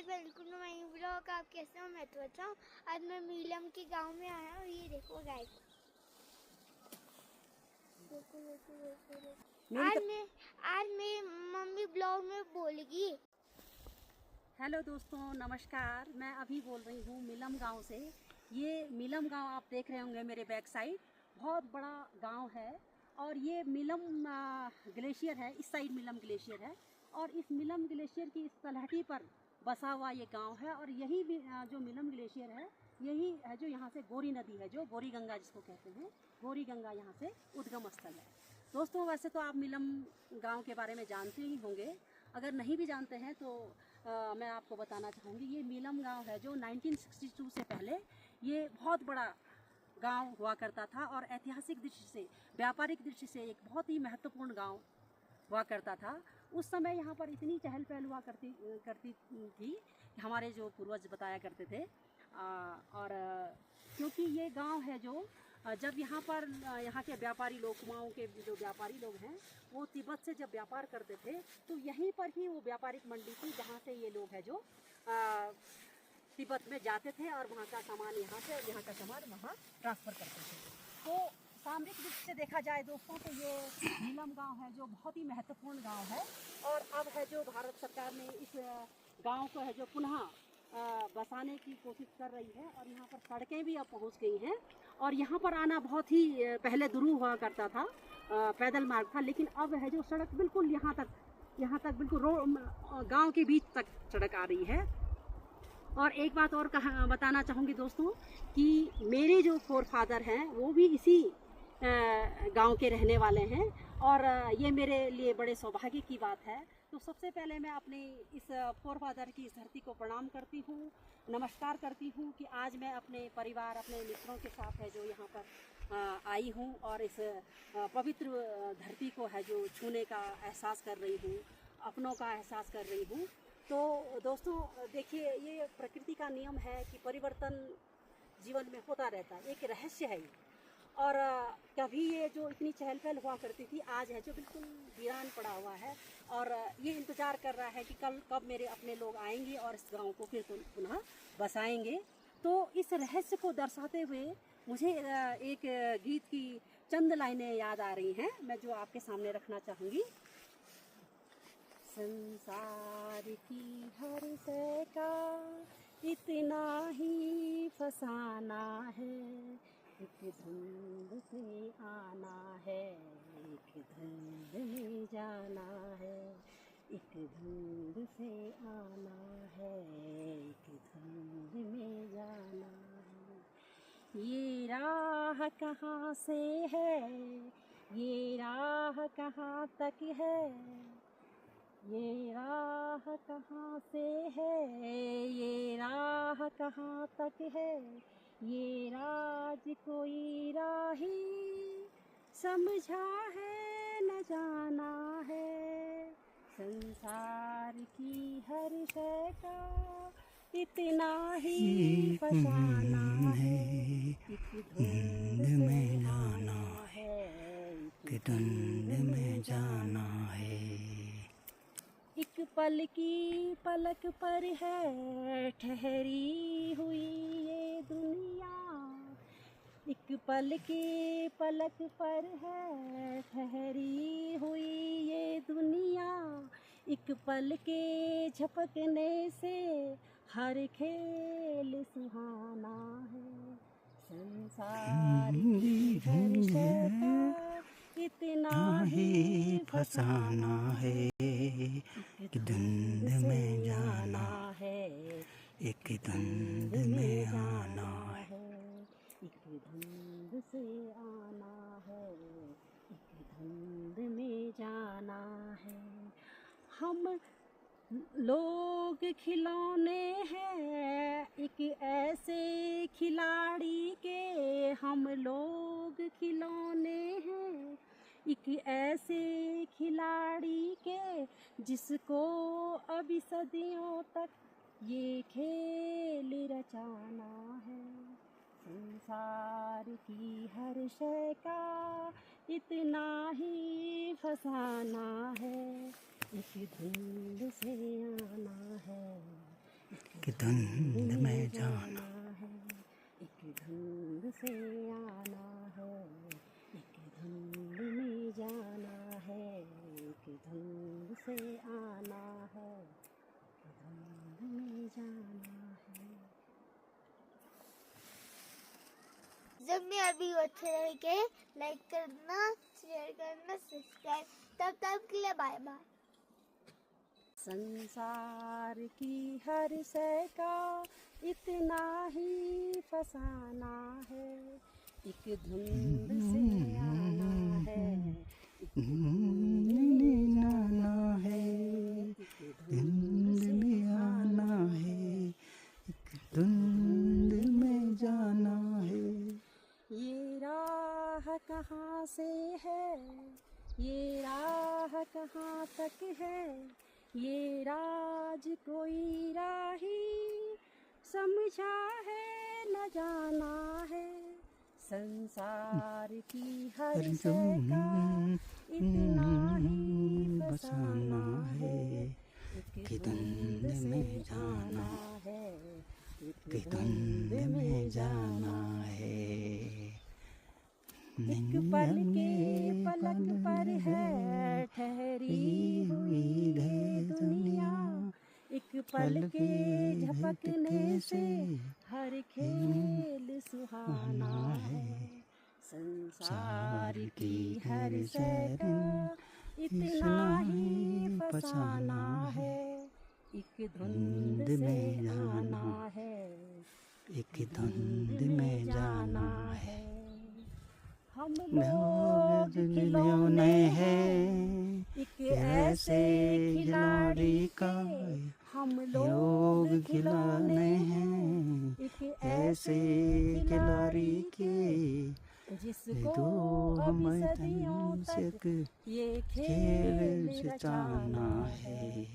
Guys, welcome to my blog. आप कैसे हो? मैं तो अच्छा हूँ। आज मैं मीलम के गांव में आया हूँ। ये देखो गाइस, आज मेरी मम्मी ब्लॉग में बोलेगी। हेलो दोस्तों, नमस्कार। मैं अभी बोल रही हूँ मीलम गांव से। ये मीलम गांव आप देख रहे होंगे मेरे बैक साइड, बहुत बड़ा गांव है। और ये मीलम ग्लेशियर है, इस साइड मीलम ग्लेशियर है। और इस मीलम ग्लेशियर की इस तलहटी पर बसा हुआ ये गांव है। और यही जो मीलम ग्लेशियर है, यही है जो यहाँ से गोरी नदी है, जो गोरी गंगा जिसको कहते हैं, गोरी गंगा यहाँ से उद्गम स्थल है। दोस्तों, वैसे तो आप मीलम गांव के बारे में जानते ही होंगे। अगर नहीं भी जानते हैं तो मैं आपको बताना चाहूँगी, ये मीलम गांव है जो 1962 से पहले ये बहुत बड़ा गांव हुआ करता था। और ऐतिहासिक दृष्टि से, व्यापारिक दृष्टि से एक बहुत ही महत्वपूर्ण गांव हुआ करता था। उस समय यहाँ पर इतनी चहल पहल हुआ करती थी कि हमारे जो पूर्वज बताया करते थे। क्योंकि ये गांव है जो जब यहाँ पर यहाँ के व्यापारी लोग, कुमाऊँ के जो व्यापारी लोग हैं, वो तिब्बत से जब व्यापार करते थे तो यहीं पर ही वो व्यापारिक मंडी थी जहाँ से ये लोग हैं जो तिब्बत में जाते थे और वहाँ का सामान यहाँ से और यहाँ का सामान वहाँ ट्रांसफ़र करते थे। तो सामरिक दृष्टि से देखा जाए दोस्तों, तो ये नीलम गांव है जो बहुत ही महत्वपूर्ण गांव है। और अब है जो भारत सरकार ने इस गांव को है जो पुनः बसाने की कोशिश कर रही है। और यहाँ पर सड़कें भी अब पहुँच गई हैं। और यहाँ पर आना बहुत ही पहले दुरूह हुआ करता था, पैदल मार्ग था। लेकिन अब है जो सड़क बिल्कुल यहाँ तक बिल्कुल गाँव के बीच तक सड़क आ रही है। और एक बात और बताना चाहूँगी दोस्तों कि मेरे जो फोरफादर हैं वो भी इसी गांव के रहने वाले हैं। और ये मेरे लिए बड़े सौभाग्य की बात है। तो सबसे पहले मैं अपने इस फोरफादर की इस धरती को प्रणाम करती हूँ, नमस्कार करती हूँ कि आज मैं अपने परिवार, अपने मित्रों के साथ है जो यहाँ पर आई हूँ और इस पवित्र धरती को है जो छूने का एहसास कर रही हूँ, अपनों का एहसास कर रही हूँ। तो दोस्तों देखिए, ये प्रकृति का नियम है कि परिवर्तन जीवन में होता रहता है, एक रहस्य है ये। और कभी ये जो इतनी चहल पहल हुआ करती थी, आज है जो बिल्कुल वीरान पड़ा हुआ है। और ये इंतज़ार कर रहा है कि कब मेरे अपने लोग आएंगे और इस गांव को फिर पुनः बसाएंगे। तो इस रहस्य को दर्शाते हुए मुझे एक गीत की चंद लाइनें याद आ रही हैं, मैं जो आपके सामने रखना चाहूँगी। संसार की हर शय का इतना ही फसाना है, एक धुंध से आना है, एक धुंध में जाना है, एक धुंध से आना है, एक धुंध में जाना है। ये राह कहाँ से है, ये राह कहाँ तक है, ये राह कहाँ से है, ये राह कहाँ तक है, ये राज कोई राही समझा है न जाना है। संसार की हर शय का इतना ही फसाना है, एक धुंध में जाना है, एक धुंध में जाना है। एक पल की पलक पर है ठहरी हुई ये दुनिया, एक पल की पलक पर है ठहरी हुई ये दुनिया, एक पल के झपकने से हर खेल सुहाना है। संसार की हर शय का इतना ही फसाना है, एक धुंध में जाना है, एक धुंध में आना है, एक धुंध से आना है, एक धुंध में जाना है। हम लोग खिलौने हैं एक ऐसे खिलाड़ी के, हम लोग खिलौने हैं एक ऐसे खिलाड़ी के, जिसको अभी सदियों तक ये खेल रचाना है। संसार की हर शय का इतना ही फसाना है, एक धुंध से आना है, एक कि धुंध में जाना है, एक धुंध से आना है, एक धुंध में जाना है, एक धुंध से आना है, एक धुंध में जाना है। जब मैं अभी अच्छे रहेंगे, लाइक करना, शेयर करना, सब्सक्राइब। तब के लिए बाय बाय। संसार की हर शय का इतना ही फसाना है, एक धुंध से आना है, एक धुंध में जाना है, एक धुंध में आना है, एक धुंध में जाना है। ये राह कहाँ से है, ये राह कहाँ तक है, ये राज कोई राही समझा है न जाना है। संसार की हर शय का इतना ही फसाना है, कि धुंध में जाना है, कि धुंध में जाना है। एक पल के पलक पर है ठहरी हुई है दुनिया, एक पल के झपकने से हर खेल सुहाना है। संसार की हर शय का इतना ही फसाना है, एक धुंध में जाना है, एक धुंध में जाना है। हम लोग खिलौने हैं एक ऐसे खिलाड़ी का, हम लोग खिलौने हैं एक ऐसे खिलाड़ी के, जिसको अब सदियों तक ये खेल रचाना है।